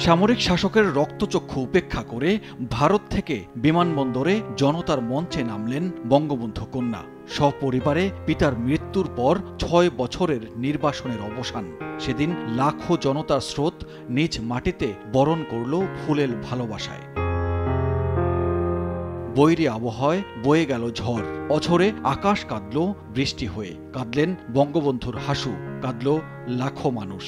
সামরিক শাসকের রক্তচক্ষু উপেক্ষা করে ভারত থেকে বিমানবন্দরে জনতার মঞ্চে নামলেন বঙ্গবন্ধু কন্যা। সপরিবারে পিতার মৃত্যুর পর ৬ বছরের নির্বাসনের অবসান। সেদিন লাখো জনতার স্রোত নিজ মাটিতে বরণ করল ফুলেল ভালোবাসায়। বৈরী আবহাওয়ায় বয়ে গেল ঝড়, অঝরে আকাশ কাঁদল বৃষ্টি হয়ে। কাঁদলেন বঙ্গবন্ধুর হাসু, কাঁদল লাখো মানুষ।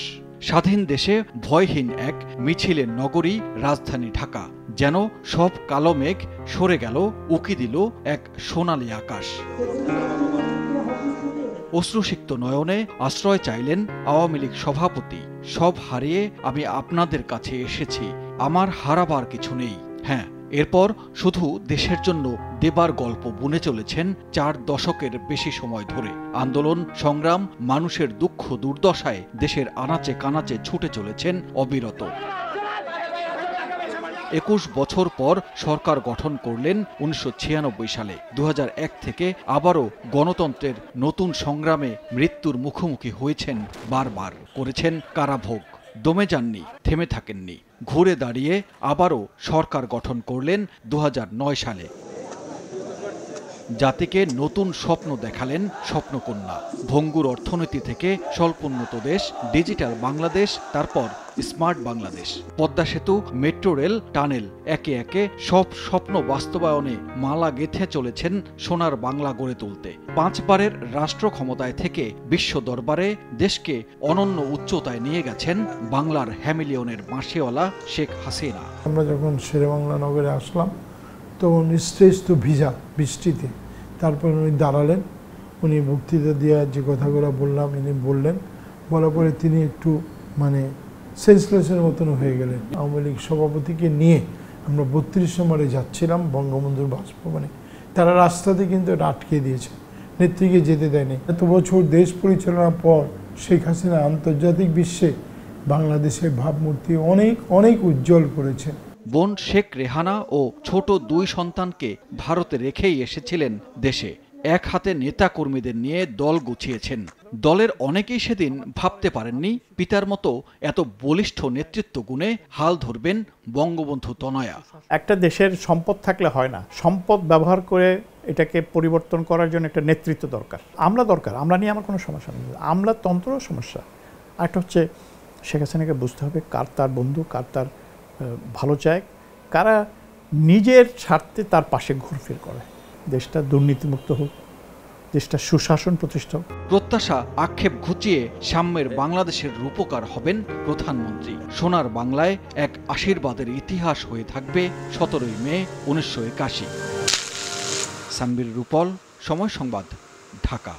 স্বাধীন দেশে ভয়হীন এক মিছিলের নগরী রাজধানী ঢাকা। যেন সব কালো মেঘ সরে গেল, উকি দিল এক সোনালী আকাশ। অশ্রুসিক্ত নয়নে আশ্রয় চাইলেন আওয়ামী লীগ সভাপতি। সব হারিয়ে আমি আপনাদের কাছে এসেছি, আমার হারাবার কিছু নেই। হ্যাঁ, এরপর শুধু দেশের জন্য দেবার গল্প বুনে চলেছেন ৪ দশকের বেশি সময় ধরে। আন্দোলন সংগ্রাম, মানুষের দুঃখ দুর্দশায় দেশের আনাচে কানাচে ছুটে চলেছেন অবিরত। ২১ বছর পর সরকার গঠন করলেন ১৯৯৬ সালে। ২০০১ থেকে আবারও গণতন্ত্রের নতুন সংগ্রামে মৃত্যুর মুখোমুখি হয়েছেন বারবার, করেছেন কারাভোগ। দমে যাননি, থেমে থাকেননি। ঘুরে দাঁড়িয়ে আবারও সরকার গঠন করলেন ২০০৯ সালে। জাতিকে নতুন স্বপ্ন দেখালেন স্বপ্নকন্যা। ভঙ্গুর অর্থনীতি থেকে স্বল্পোন্নত দেশ, ডিজিটাল বাংলাদেশ, তারপর স্মার্ট বাংলাদেশ। পদ্মা সেতু, মেট্রো রেল, টানেল, একে একে সব স্বপ্ন বাস্তবায়নে মালা গেঁথে চলেছেন সোনার বাংলা গড়ে তুলতে। ৫ বারের রাষ্ট্র ক্ষমতায় থেকে বিশ্ব দরবারে দেশকে অনন্য উচ্চতায় নিয়ে গেছেন বাংলার হ্যামিলিয়নের মাসিওয়ালা শেখ হাসিনা। আমরা যখন শেরেবাংলা নগরে আসলাম তখন স্টেজ তো ভিজা বৃষ্টিতে। তারপর উনি দাঁড়ালেন, উনি বক্তৃতা দিয়ে যে কথাগুলো বললাম ইনি বললেন। বলার পরে তিনি একটু সেন্সলেসের মতন হয়ে গেলেন। আওয়ামী লীগ সভাপতিকে নিয়ে আমরা ৩২ নম্বরে যাচ্ছিলাম বঙ্গবন্ধুর বাসভবনে। তারা রাস্তাতে কিন্তু এটা আটকে দিয়েছে, নেত্রীকে যেতে দেয়নি। এত বছর দেশ পরিচালনার পর শেখ হাসিনা আন্তর্জাতিক বিশ্বে বাংলাদেশের ভাবমূর্তি অনেক অনেক উজ্জ্বল করেছে। বোন শেখ রেহানা ও ছোট ২ সন্তানকে ভারতে রেখেই এসেছিলেন দেশে। এক হাতে নেতা কর্মীদের নিয়ে দল গুছিয়েছেন। দলের অনেকেই সেদিন ভাবতে পারেননি পিতার মতো এত বলিষ্ঠ নেতৃত্ব গুণে হাল ধরবেন বঙ্গবন্ধু তনয়া। একটা দেশের সম্পদ থাকলে হয় না, সম্পদ ব্যবহার করে এটাকে পরিবর্তন করার জন্য একটা নেতৃত্ব দরকার। আমরা নিয়ে আমার কোনো সমস্যা নেই, আমলাতন্ত্রও সমস্যা। একটা হচ্ছে শেখ হাসিনাকে বুঝতে হবে কার তার বন্ধু, কার তার ভালো চায়, কারা নিজের স্বার্থে তার পাশে ঘুরফির করে। দেশটা দুর্নীতিমুক্ত হোক, দেশটা সুশাসন প্রতিষ্ঠা হোক। প্রত্যাশা আক্ষেপ ঘুচিয়ে সাম্যের বাংলাদেশের রূপকার হবেন প্রধানমন্ত্রী। সোনার বাংলায় এক আশীর্বাদের ইতিহাস হয়ে থাকবে ১৭ই মে ১৯৮১। সাম্বির রূপল, সময় সংবাদ, ঢাকা।